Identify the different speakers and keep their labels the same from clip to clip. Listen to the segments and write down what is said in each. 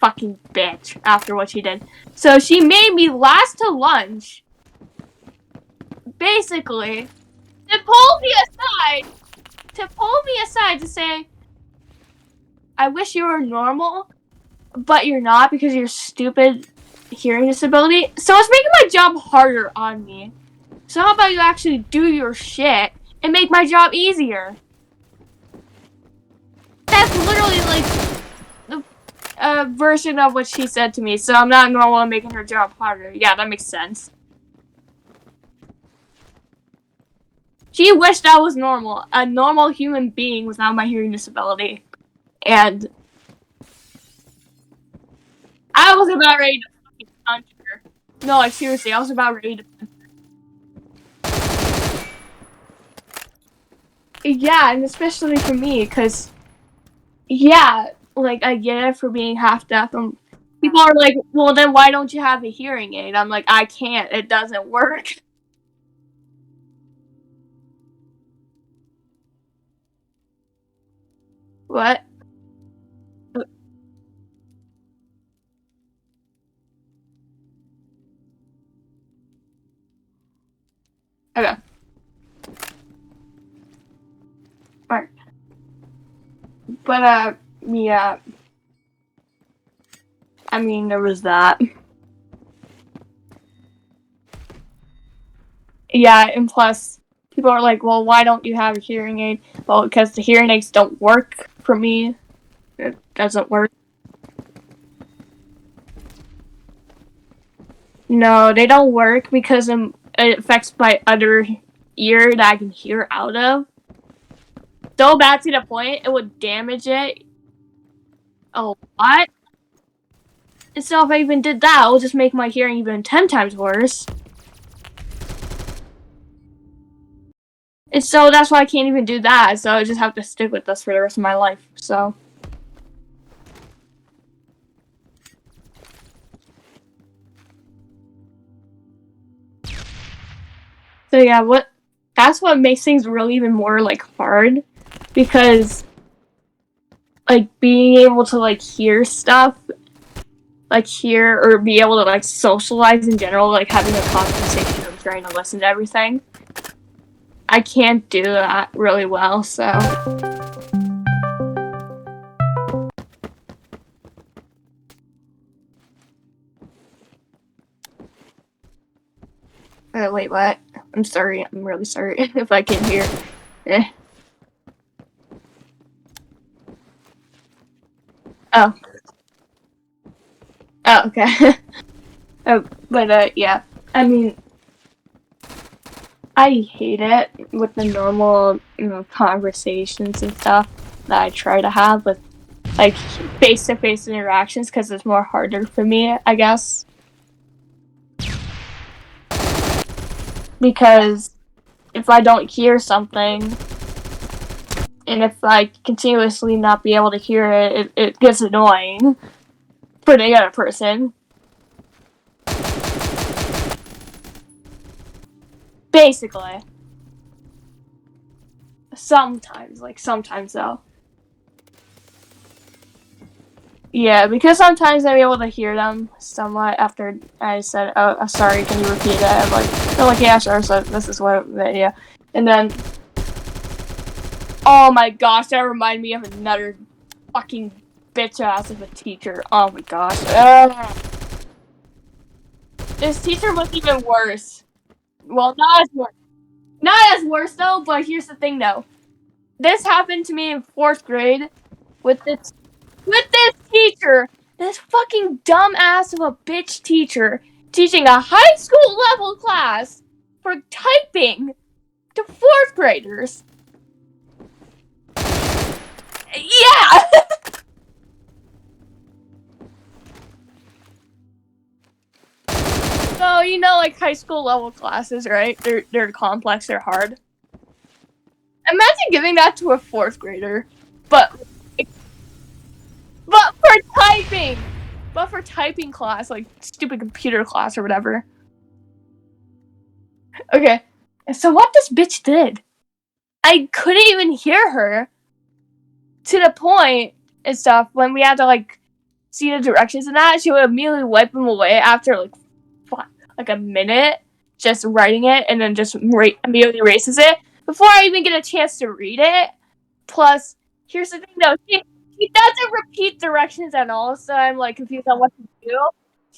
Speaker 1: fucking bitch after what she did. So she made me last to lunch, basically, to pull me aside to say, I wish you were normal, but you're not because of your stupid hearing disability. So it's making my job harder on me. So how about you actually do your shit and make my job easier? That's literally like the version of what she said to me. So I'm not normal and making her job harder. Yeah, that makes sense. She wished I was normal, a normal human being without my hearing disability. And I was about ready to fucking punch her. No, like seriously, I was about ready to punch her. Yeah, and especially for me, because, yeah, like, I get it for being half deaf. People are like, well, then why don't you have a hearing aid? I'm like, I can't. It doesn't work. What? Okay. Alright. But, yeah. I mean, there was that. Yeah, and plus, people are like, well, why don't you have a hearing aid? Well, because the hearing aids don't work for me. It doesn't work. No, they don't work because it affects my other ear that I can hear out of. So bad to the point it would damage it a lot. And so if I even did that, it would just make my hearing even 10 times worse. And so that's why I can't even do that. So I just have to stick with this for the rest of my life. So yeah, that's what makes things really even more like hard, because like being able to like hear stuff, like hear or be able to like socialize in general, like having a conversation or trying to listen to everything, I can't do that really well. So wait, what? I'm sorry. I'm really sorry if I can't hear. Oh. Oh, okay. But yeah. I mean, I hate it with the normal, conversations and stuff that I try to have with, like, face-to-face interactions, because it's more harder for me, I guess. Because if I don't hear something, and if I continuously not be able to hear it, it gets annoying for the other person. Basically. Sometimes though. Yeah, because sometimes I'm able to hear them somewhat after I said, oh, sorry, can you repeat that? I'm like, they're like, yeah, sure, so this is what, yeah. And then, oh my gosh, that reminded me of another fucking bitch ass of a teacher. Oh my gosh. This teacher was even worse. Well, not as worse. Not as worse though, but here's the thing though. This happened to me in 4th grade with this teacher, this fucking dumb ass of a bitch teacher, teaching a high school level class for typing to 4th graders. Yeah! So, like high school level classes, right? They're complex, they're hard. Imagine giving that to a 4th grader, but for typing! But for typing class, like stupid computer class or whatever. Okay, so what this bitch did, I couldn't even hear her to the point and stuff when we had to like see the directions and that, she would immediately wipe them away after like a minute, just writing it, and then just immediately erases it before I even get a chance to read it. Plus, here's the thing though, she doesn't repeat directions at all, so I'm like confused on what to do.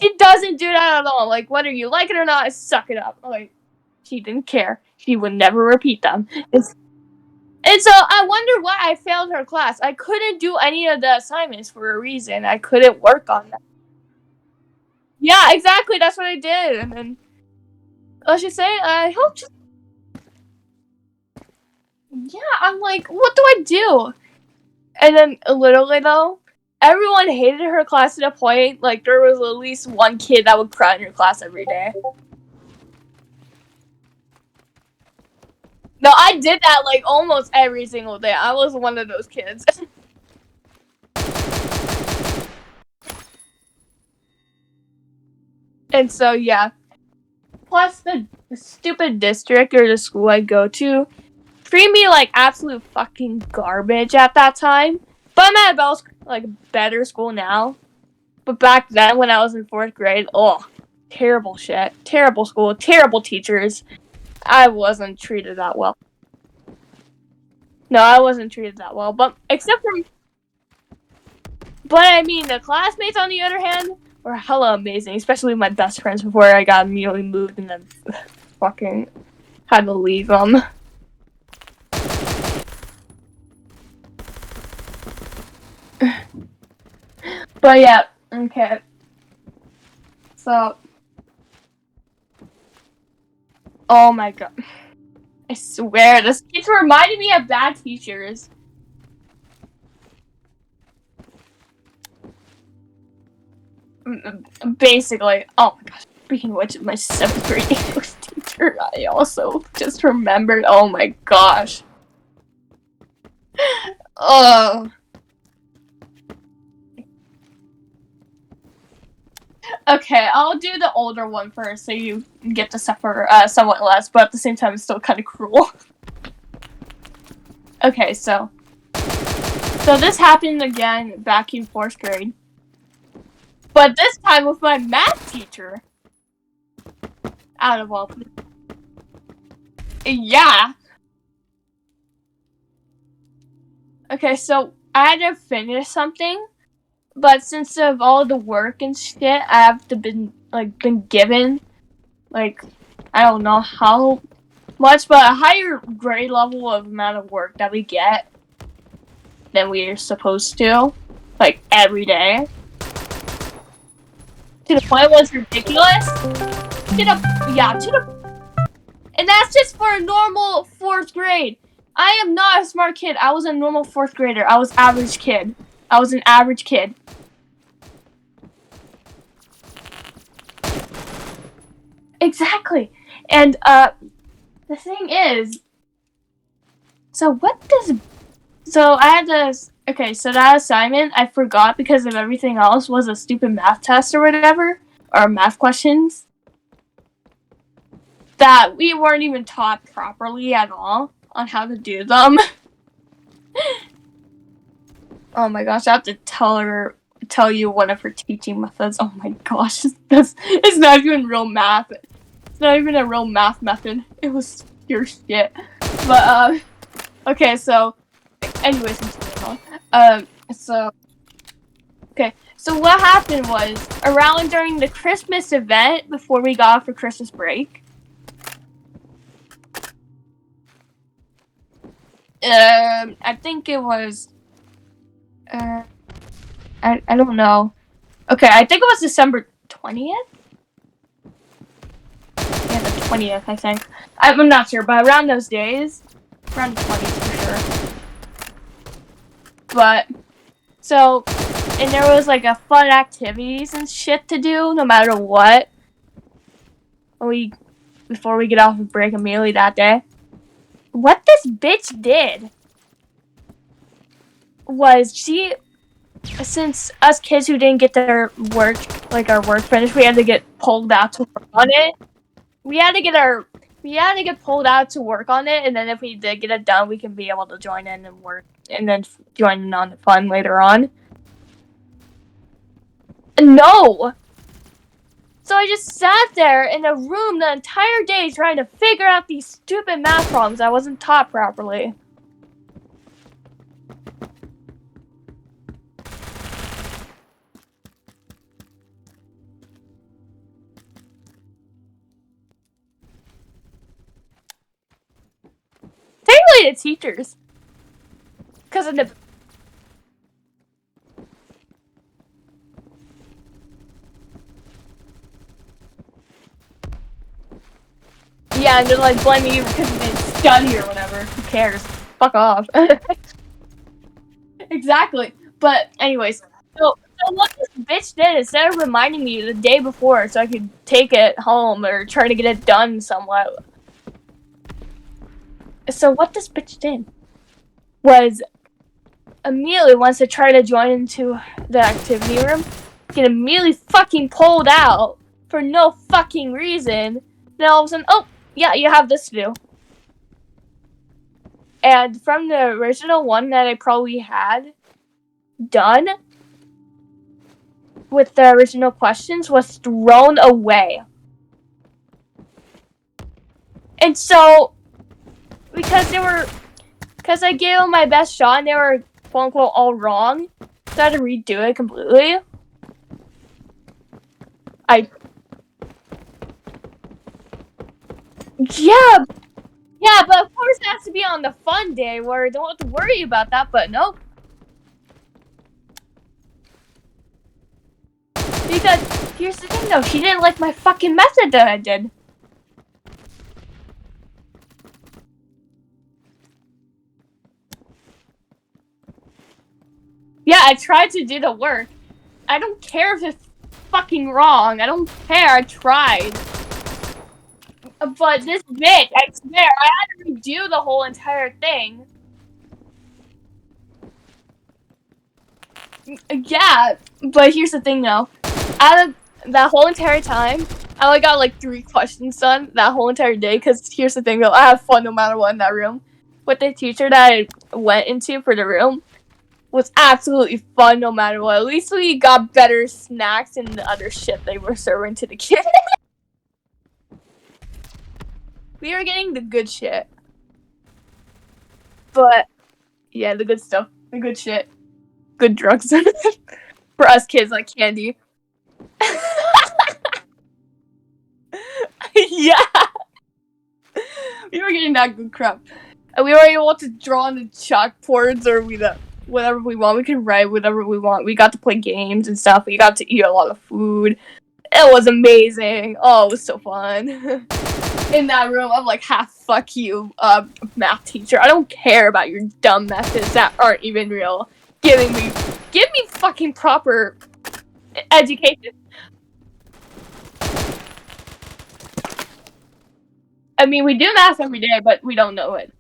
Speaker 1: She doesn't do that at all. Like, whether you like it or not, suck it up. Like, she didn't care. She would never repeat them. And so I wonder why I failed her class. I couldn't do any of the assignments for a reason. I couldn't work on them. Yeah, exactly. That's what I did. And then, let's just say, I hope. Yeah, I'm like, what do I do? And then, literally though, everyone hated her class to the point, like, there was at least one kid that would cry in her class every day. No, I did that, like, almost every single day. I was one of those kids. And so, yeah. Plus, the stupid district or the school I go to treated me like absolute fucking garbage at that time. But I'm at a better school now. But back then, when I was in 4th grade, terrible shit. Terrible school, terrible teachers. I wasn't treated that well. No, I wasn't treated that well, but except for... But I mean, the classmates, on the other hand, were hella amazing, especially my best friends before I got immediately moved and then fucking had to leave them. But yeah, okay. So... Oh my god. I swear, this teacher reminded me of bad teachers. Basically. Oh my gosh. Speaking of which, my 7th grade English teacher, I also just remembered. Oh my gosh. Oh. Okay, I'll do the older one first, so you get to suffer somewhat less, but at the same time, it's still kind of cruel. Okay, so this happened again back in 4th grade, but this time with my math teacher. Out of all, yeah. Okay, so I had to finish something. But since of all the work and shit I have been given, like, I don't know how much, but a higher grade level of amount of work that we get than we are supposed to, like, every day. To the point it was ridiculous. And that's just for a normal 4th grade. I am not a smart kid. I was a normal 4th grader. I was average kid. I was an average kid. Exactly. And, the thing is, so I had to, okay, so that assignment I forgot because of everything else was a stupid math test or whatever, or math questions, that we weren't even taught properly at all on how to do them. Oh my gosh, I have to tell you one of her teaching methods. Oh my gosh, it's not even real math. It's not even a real math method. It was pure shit. But, okay, so, anyways, so what happened was, around during the Christmas event, before we got off for Christmas break, I think it was, I don't know. Okay, I think it was December 20th? Yeah, the 20th, I think. I'm not sure, but around those days. Around the 20th, for sure. But, so, and there was, like, a fun activities and shit to do, no matter what. Before we get off of break immediately that day. What this bitch did was since us kids who didn't get their work, like our work finished, we had to get pulled out to work on it. We had to get pulled out to work on it, and then if we did get it done, we can be able to join in and work, and then join in on the fun later on. No. So I just sat there in a room the entire day trying to figure out these stupid math problems I wasn't taught properly. Technically, the teachers. Because of the... Yeah, and they're like blaming you because you didn't study or whatever. Who cares? Fuck off. Exactly. But anyways, so what this bitch did, instead of reminding me the day before so I could take it home or try to get it done somewhat. So what this bitch did was immediately wants to try to join into the activity room, get immediately fucking pulled out for no fucking reason. Then all of a sudden, oh, yeah, you have this to do. And from the original one that I probably had done with the original questions was thrown away. And so, because I gave them my best shot and they were quote unquote all wrong, so I had to redo it completely. Yeah, but of course it has to be on the fun day where I don't have to worry about that, but nope. Because, here's the thing though, she didn't like my fucking method that I did. Yeah, I tried to do the work. I don't care if it's fucking wrong. I don't care, I tried. But this bitch, I swear, I had to redo the whole entire thing. Yeah, but here's the thing though. Out of that whole entire time, I only got like 3 questions done that whole entire day, because here's the thing though, I have fun no matter what in that room. With the teacher that I went into for the room was absolutely fun no matter what. At least we got better snacks and the other shit they were serving to the kids. We were getting the good shit. But, yeah, the good stuff. The good shit. Good drugs. For us kids, like candy. Yeah! We were getting that good crap. And we were able to draw on the chalkboards or whatever we want. We could write whatever we want. We got to play games and stuff. We got to eat a lot of food. It was amazing. Oh, it was so fun. In that room, I'm like, fuck you, math teacher. I don't care about your dumb methods that aren't even real. Give me fucking proper education. I mean, we do math every day, but we don't know it.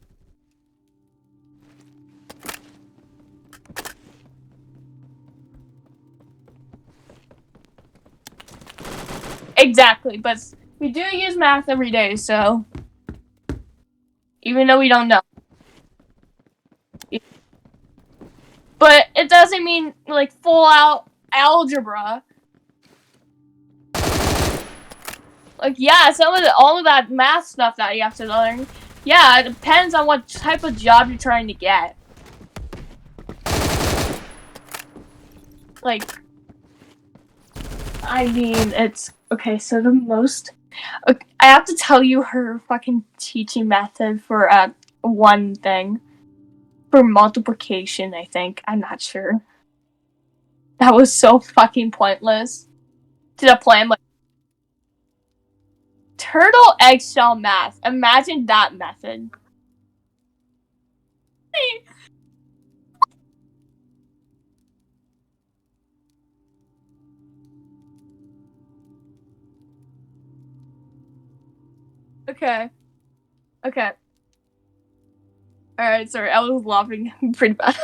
Speaker 1: Exactly, but we do use math every day, so even though we don't know. But it doesn't mean, like, full-out algebra. Like, yeah, all of that math stuff that you have to learn, yeah, it depends on what type of job you're trying to get. Like, I mean, it's... Okay, so the most... Okay, I have to tell you her fucking teaching method for, one thing. For multiplication, I think. I'm not sure. That was so fucking pointless. To the point, like... Turtle eggshell math. Imagine that method. Okay. Okay. Alright, sorry, I was laughing pretty bad.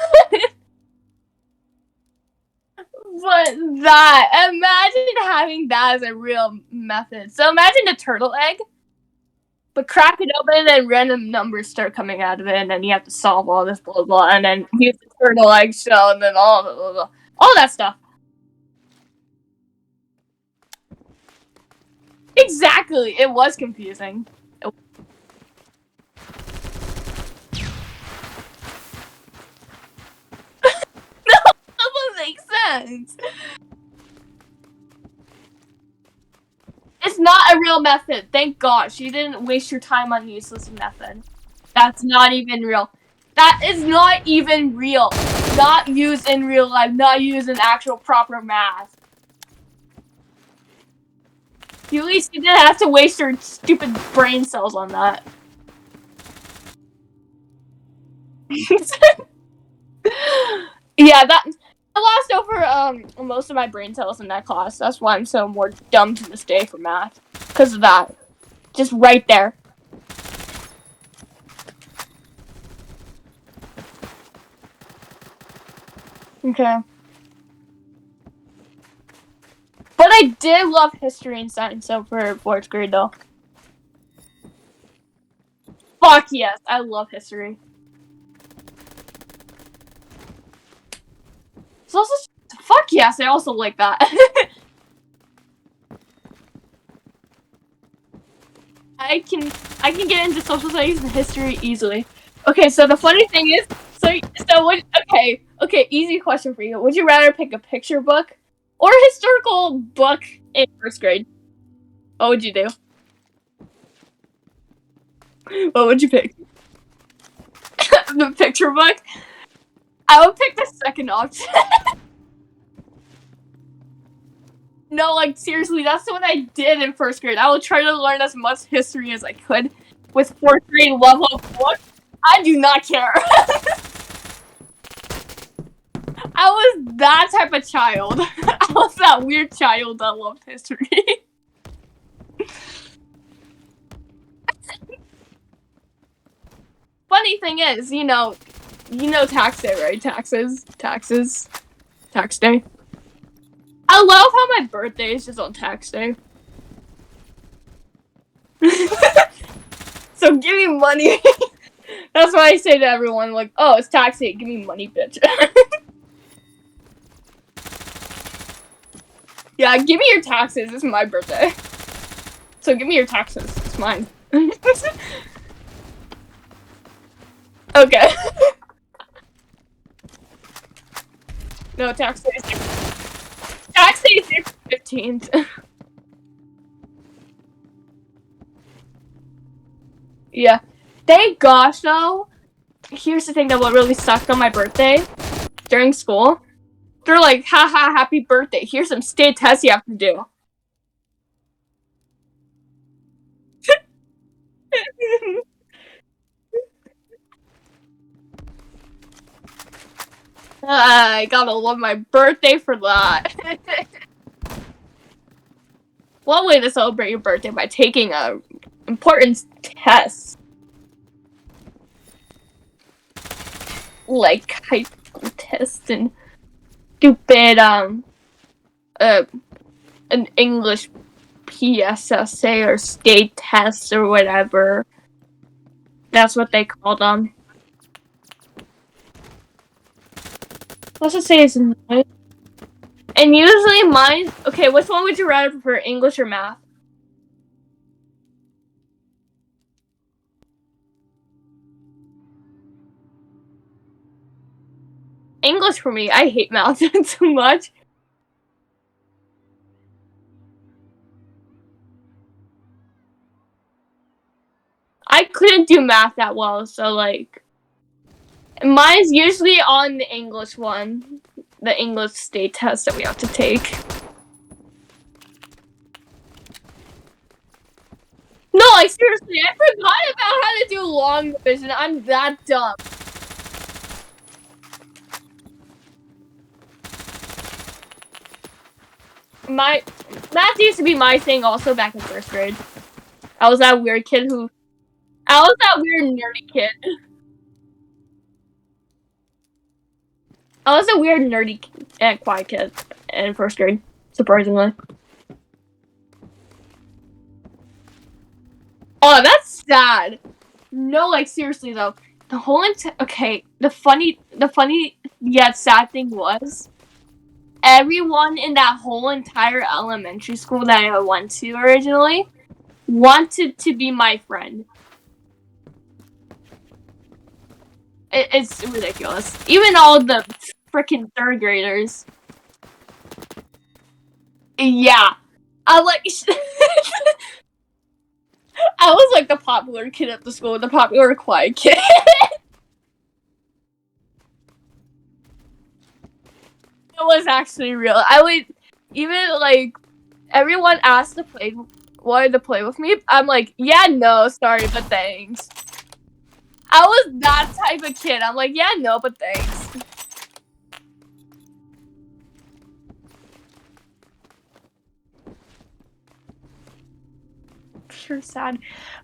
Speaker 1: But imagine having that as a real method. So imagine a turtle egg, but crack it open and random numbers start coming out of it, and then you have to solve all this blah blah, and then use the turtle egg shell, and then all that stuff. Exactly. It was confusing. That doesn't make sense. It's not a real method. Thank God. You didn't waste your time on useless method. That's not even real. That is not even real. Not used in real life. Not used in actual proper math. At least you didn't have to waste your stupid brain cells on that. Yeah, that I lost over most of my brain cells in that class. That's why I'm so more dumb to this day for math. Because of that. Just right there. Okay. But I did love history and science over 4th grade though. Fuck yes, I love history. It's also fuck yes, I also like that. I can get into social studies and history easily. Okay, so the funny thing is, so what? Okay, easy question for you. Would you rather pick a picture book or a historical book in 1st grade? What would you do? What would you pick? The picture book? I would pick the second option. No, like seriously, that's what I did in 1st grade. I would try to learn as much history as I could with 4th grade level of book. I do not care. I was that type of child. I was that weird child that loved history. Funny thing is, you know tax day, right? Taxes. Tax day. I love how my birthday is just on tax day. So give me money. That's why I say to everyone, like, oh, it's tax day, give me money, bitch. Yeah, give me your taxes, it's my birthday. So give me your taxes, it's mine. Okay. No, tax day is April 15th. Yeah. Thank gosh, though. Here's the thing that what really sucked on my birthday during school. They're like, haha, happy birthday. Here's some state tests you have to do. I gotta love my birthday for that. One way to celebrate your birthday by taking a important test. Like high school test and stupid an English PSSA or state test or whatever. That's what they call them. Let's just say it's nice. And usually mine. Okay, which one would you rather prefer, English or math? English for me. I hate math too much. I couldn't do math that well, so like, mine's usually on the English one, the English state test that we have to take. No, like seriously, I forgot about how to do long division. I'm that dumb. My math used to be my thing also back in 1st grade. I was that weird kid who. I was that weird nerdy kid. I was a weird nerdy and quiet kid in 1st grade, surprisingly. Oh, that's sad. No, like seriously though, the whole okay. The funny yet sad thing was, everyone in that whole entire elementary school that I went to originally, wanted to be my friend. It's ridiculous. Even all the freaking third graders. Yeah. I like. I was like the popular kid at the school, the popular quiet kid. It was actually real. I would even like everyone asked to play, wanted to play with me. I'm like, yeah, no, sorry, but thanks. I was that type of kid. I'm like, yeah, no, but thanks. Sure, sad.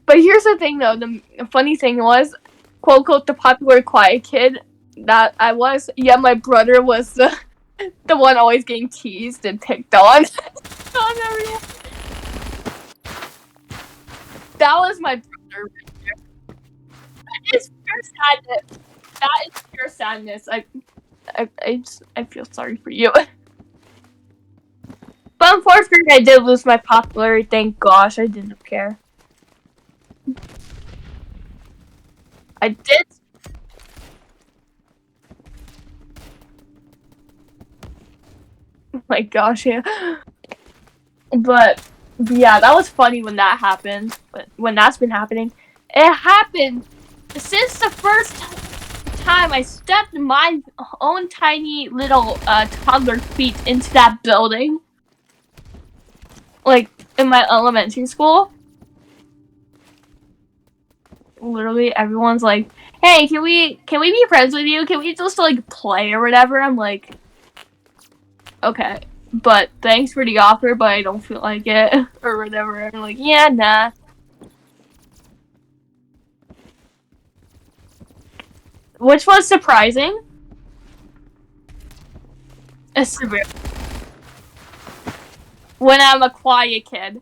Speaker 1: But here's the thing, though. The funny thing was, quote unquote, the popular quiet kid that I was. Yeah, my brother was the one always getting teased and picked on. That was my brother. That is pure sadness. That is pure sadness. I feel sorry for you. But in 4th grade, I did lose my popularity. Thank gosh, I didn't care. I did. Oh my gosh, yeah. But yeah, that was funny when that happened. But when that's been happening, it happened since the first time I stepped my own tiny little toddler feet into that building. Like in my elementary school. Literally everyone's like, hey, can we be friends with you? Can we just like play or whatever? I'm like, okay, but thanks for the offer, but I don't feel like it or whatever. I'm like, yeah, nah. Which was surprising. Severe. When I'm a quiet kid.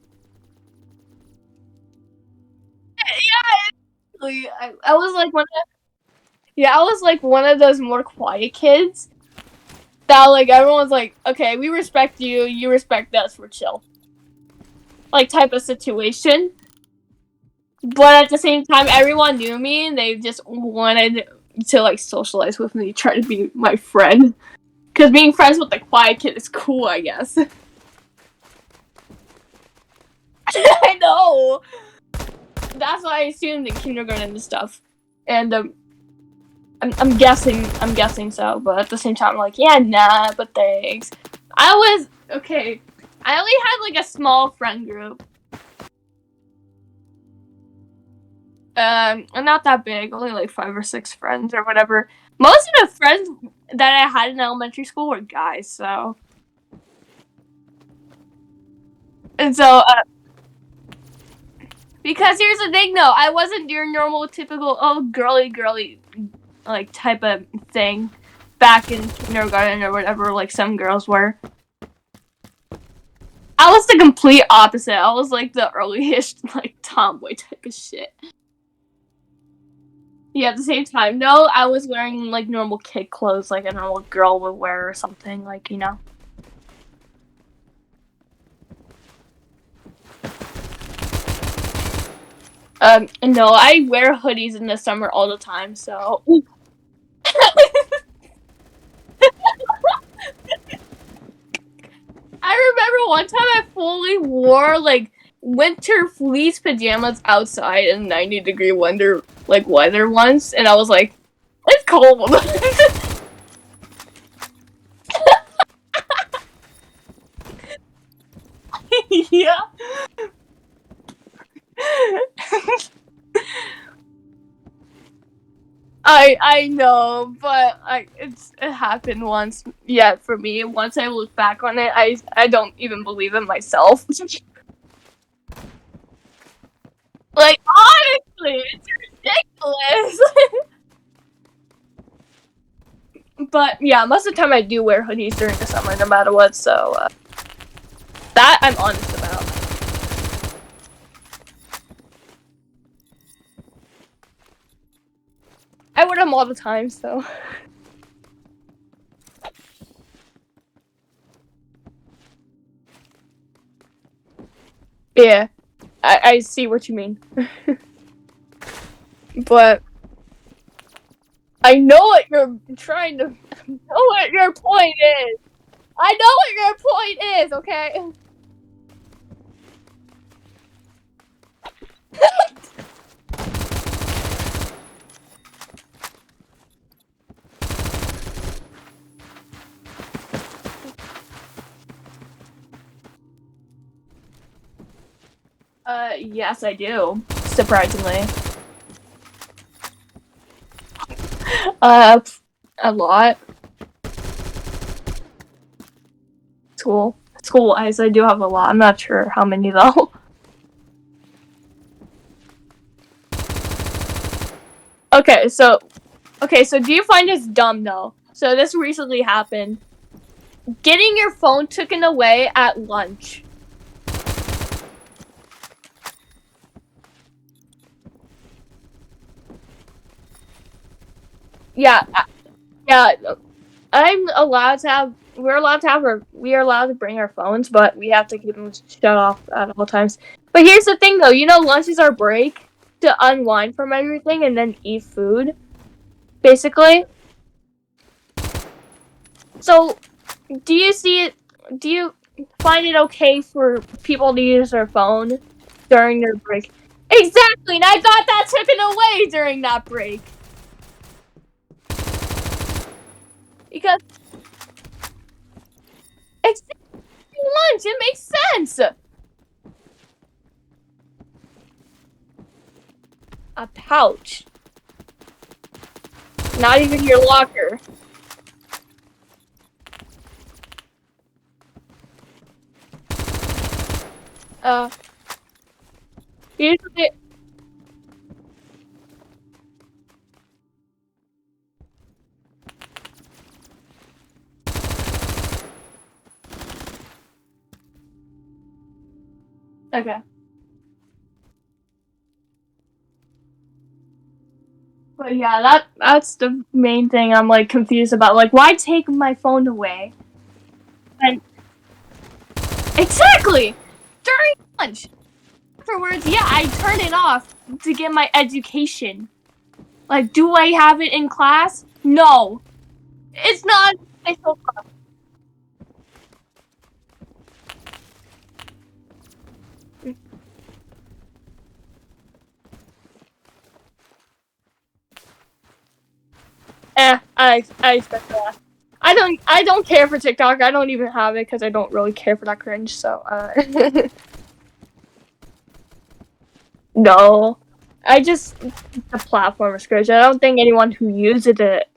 Speaker 1: Yeah, I was like I was like one of those more quiet kids that like everyone's like, okay, we respect you, you respect us, we're chill. Like type of situation. But at the same time, everyone knew me and they just wanted to like socialize with me, try to be my friend. Because being friends with the quiet kid is cool, I guess. I know. That's what I assumed in kindergarten and stuff. And I'm guessing so. But at the same time, I'm like, yeah, nah, but thanks. I was okay. I only had like a small friend group. Not that big, only like 5 or 6 friends or whatever. Most of the friends that I had in elementary school were guys, so. And so, because here's the thing though, I wasn't your normal, typical, oh, girly, like, type of thing back in kindergarten or whatever, like some girls were. I was the complete opposite. I was like the early-ish, like, tomboy type of shit. Yeah, at the same time, no, I was wearing like normal kid clothes, like a normal girl would wear or something, like, you know. No, I wear hoodies in the summer all the time, so. I remember one time I fully wore like winter fleece pajamas outside in 90-degree weather once, and I was like, it's cold. Yeah. I know, but it happened once. Yeah, for me. Once I look back on it, I don't even believe in myself. Like, honestly, it's ridiculous. But yeah, most of the time I do wear hoodies during the summer, no matter what. So that I'm honest about. I wear them all the time, so. Yeah. I see what you mean. But I know what you're trying to. I know what your point is. I know what your point is. Okay. Yes, I do. Surprisingly. A lot. School-wise, I do have a lot. I'm not sure how many though. Okay, so do you find this dumb though? So this recently happened. Getting your phone taken away at lunch. Yeah, yeah. I'm allowed to have. We are allowed to bring our phones, but we have to keep them shut off at all times. But here's the thing, though. You know, lunch is our break to unwind from everything and then eat food, basically. So, do you see it? Do you find it okay for people to use their phone during their break? Exactly, and I got that taken away during that break. Because it's lunch, it makes sense. A pouch. Not even your locker. Usually. Okay. But yeah, that's the main thing I'm like confused about. Like, why take my phone away? And exactly during lunch. Afterwards, yeah, I turn it off to get my education. Like, do I have it in class? No, it's not. I expect that. I don't care for TikTok. I don't even have it because I don't really care for that cringe. So, no, I just the platform is cringe. I don't think anyone who uses it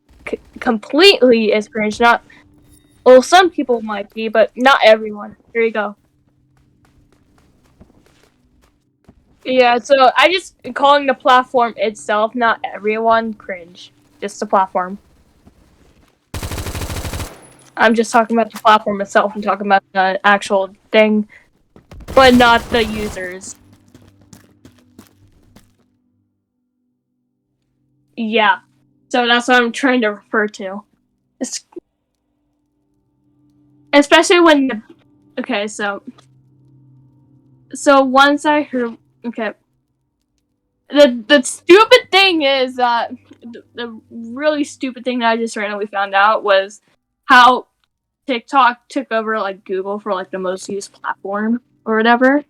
Speaker 1: completely is cringe. Not well, some people might be, but not everyone. Here you go. Yeah, so I just calling the platform itself, not everyone, cringe. Just the platform. I'm just talking about the platform itself. I'm talking about the actual thing, but not the users. Yeah. So that's what I'm trying to refer to. It's, especially when the, okay, so once I heard, okay, the stupid thing is that the really stupid thing that I just randomly found out was how TikTok took over like Google for like the most used platform or whatever.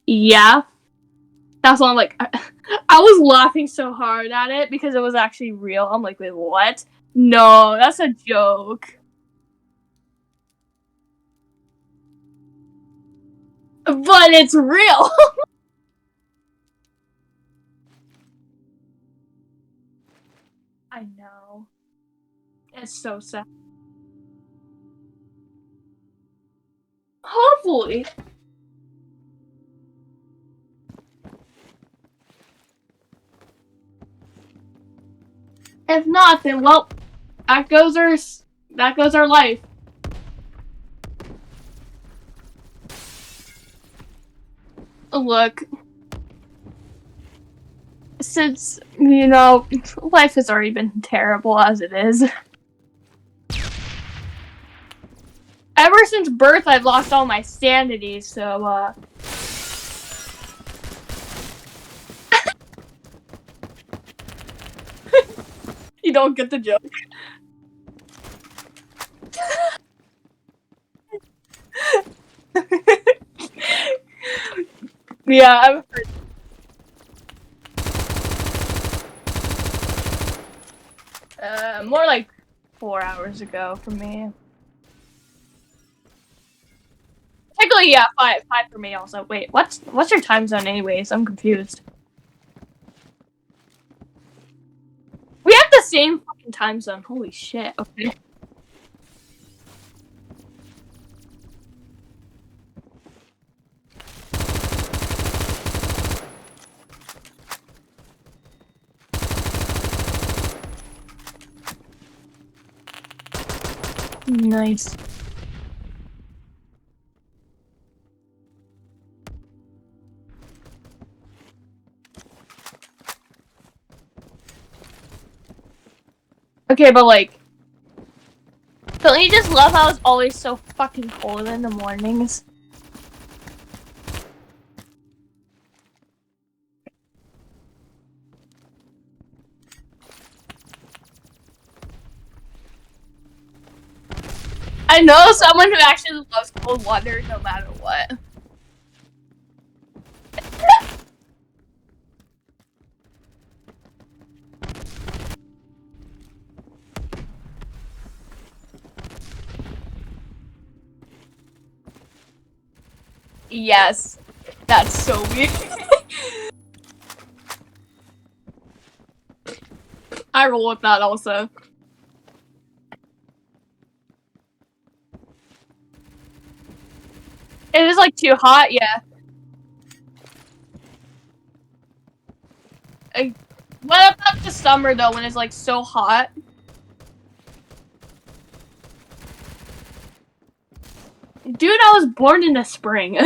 Speaker 1: Yeah, that's why I'm like, I was laughing so hard at it because it was actually real. I'm like, wait, what? No, that's a joke. But it's real. I know. It's so sad. Hopefully. If not, then well, that goes our life. Look, since life has already been terrible as it is. Ever since birth, I've lost all my sanity. So You don't get the joke. Yeah, I've heard. More like 4 hours ago for me. Technically, yeah, five for me also. Wait, what's your time zone anyways? I'm confused. We have the same fucking time zone. Holy shit. Okay. Nice. Okay, but like, don't you just love how it's always so fucking cold in the mornings? I know someone who actually loves cold water no matter what. Yes, that's so weird. I roll with that also. It is like too hot, yeah. What about the summer though, when it's like so hot? Dude, I was born in the spring.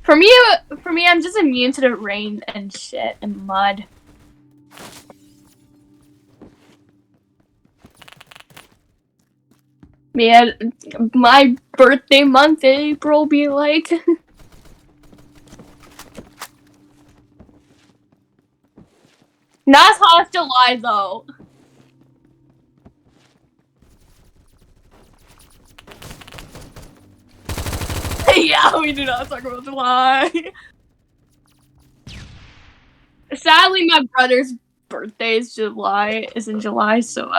Speaker 1: For me, I'm just immune to the rain and shit and mud. Yeah, my birthday month, April, be like. Not as hot as July, though. Yeah, we do not talk about July. Sadly, my brother's birthday is in July, so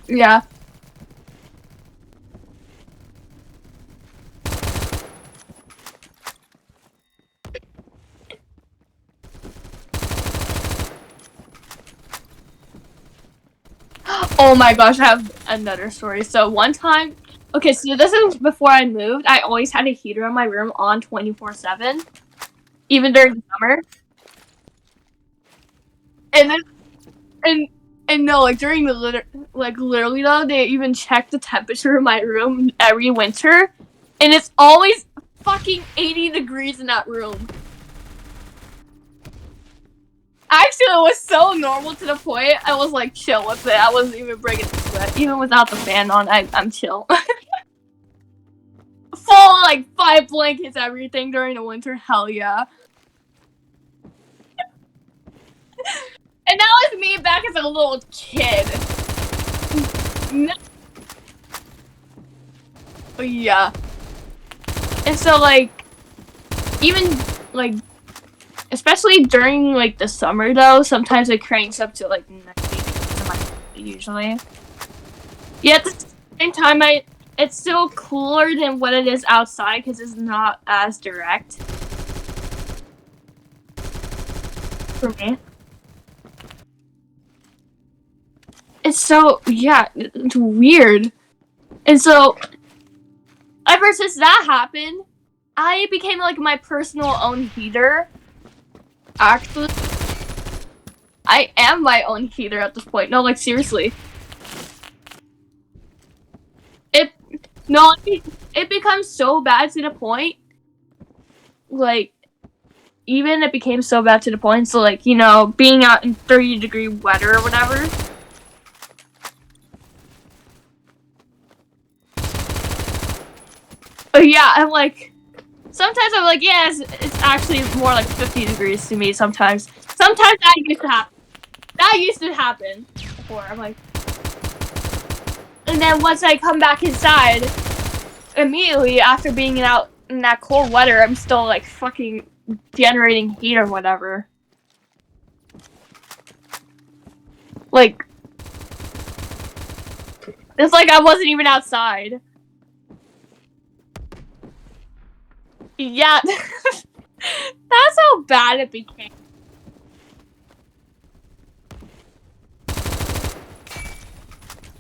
Speaker 1: yeah. Oh my gosh, I have another story. So one time, okay, so this is before I moved. I always had a heater in my room on 24/7, even during the summer. And then, and no, like during the literally though, they even check the temperature of my room every winter, and it's always fucking 80 degrees in that room. Actually, it was so normal to the point I was like chill with it. I wasn't even breaking a sweat, even without the fan on. I'm chill. Full like 5 blankets, everything during the winter. Hell yeah. And that was me back as a little kid. Yeah. And so like, even like, especially during like the summer though, sometimes it cranks up to like 90 degrees usually. Yeah, at the same time, it's still cooler than what it is outside because it's not as direct. For me. It's so, yeah, it's weird. And so, ever since that happened, I became like my personal own heater. Actually, I am my own heater at this point. No, like seriously. It becomes so bad to the point, like, even it became so bad to the point, so like, you know, being out in 30-degree weather or whatever. But yeah, I'm like, sometimes I'm like, yeah, it's actually more like 50 degrees to me sometimes. Sometimes that used to happen. That used to happen before. I'm like, and then once I come back inside, immediately after being out in that cold weather, I'm still like fucking generating heat or whatever. Like, it's like I wasn't even outside. Yeah, that's how bad it became.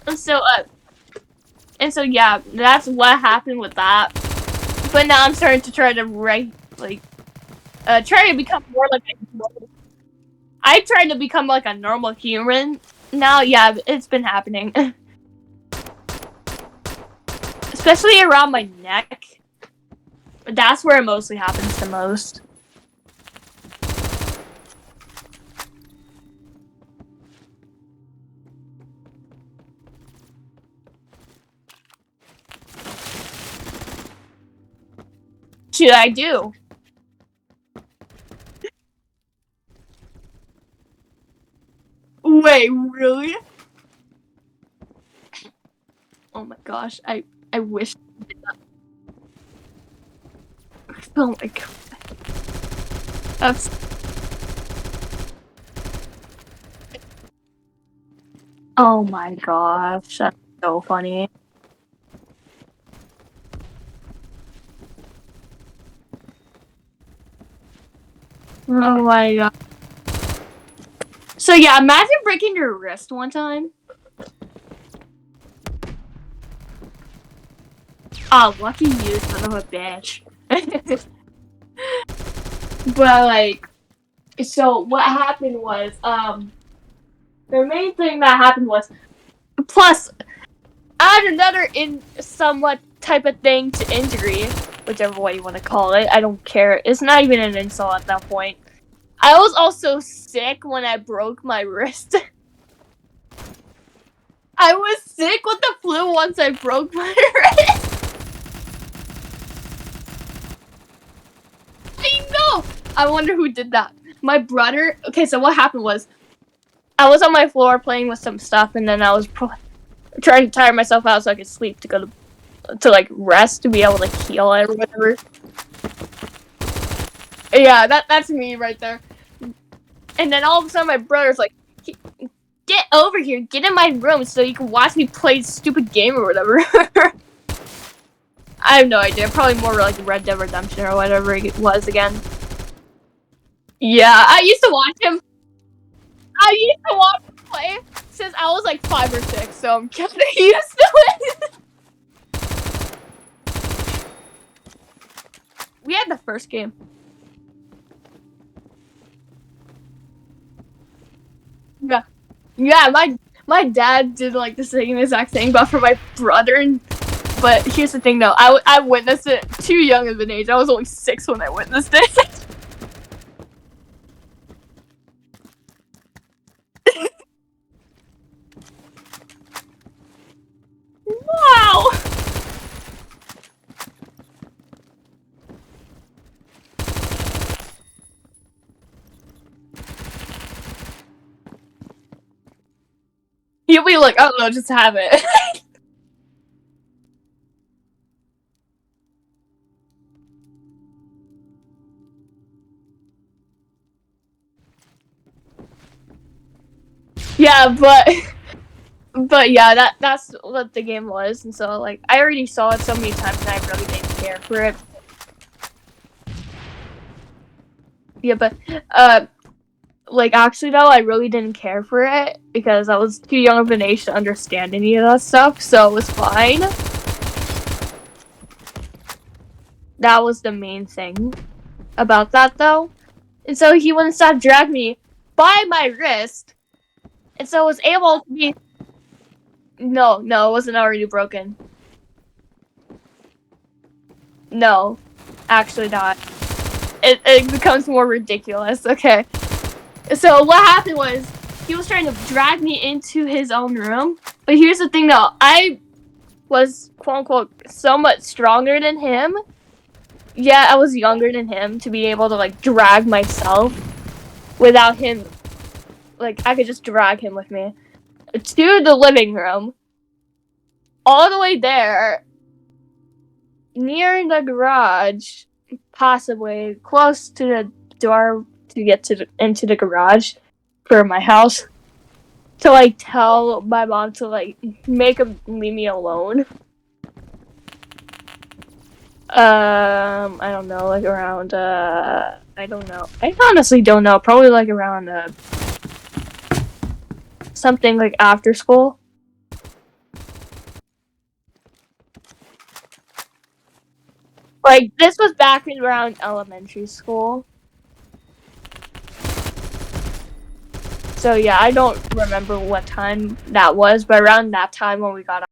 Speaker 1: And so yeah, that's what happened with that. But now I'm starting to try to try to become more like I tried to become like a normal human. Now, yeah, it's been happening. Especially around my neck. That's where it mostly happens the most. Should I do? Wait, really? Oh my gosh, I wish I did that. Oh my god. That's... Oh my gosh, that's so funny. Oh my god. So yeah, imagine breaking your wrist one time. Oh, lucky you, son of a bitch. But like, so what happened was, the main thing that happened was, plus, add another somewhat type of thing to injury, whichever way you want to call it. I don't care. It's not even an insult at that point. I was also sick when I broke my wrist. I was sick with the flu once I broke my wrist. I know! I wonder who did that. My brother... Okay, so what happened was, I was on my floor playing with some stuff, and then I was trying to tire myself out so I could sleep to go to like rest to be able to heal it or whatever. Yeah, that's me right there. And then all of a sudden my brother's like, get over here, get in my room so you can watch me play stupid game or whatever. I have no idea, probably more like Red Dead Redemption or whatever it was again. Yeah, I used to watch him play since I was like 5 or 6, so I'm kinda used to it. We had the first game. Yeah, my dad did like the same exact thing, but for my brother. But here's the thing, though. I witnessed it too young of an age. I was only 6 when I witnessed it. Wow. He'll be like, I don't know, just have it. Yeah, but yeah, that's what the game was, and so like I already saw it so many times, and I really didn't care for it. Yeah, but like actually though, I really didn't care for it because I was too young of an age to understand any of that stuff, so it was fine. That was the main thing about that though. And so he wouldn't stop dragging me by my wrist. And so I was able to be... No, it wasn't already broken. No, actually not. it becomes more ridiculous. Okay. So what happened was he was trying to drag me into his own room. But here's the thing though, I was quote unquote so much stronger than him. Yeah, I was younger than him to be able to like drag myself without him. Like I could just drag him with me to the living room. All the way there, near the garage, possibly close to the door to get to into the garage for my house, to like tell my mom to like make him leave me alone. I don't know, like around I don't know. I honestly don't know. Probably like around something like after school. Like this was back in around elementary school. So yeah, I don't remember what time that was, but around that time when we got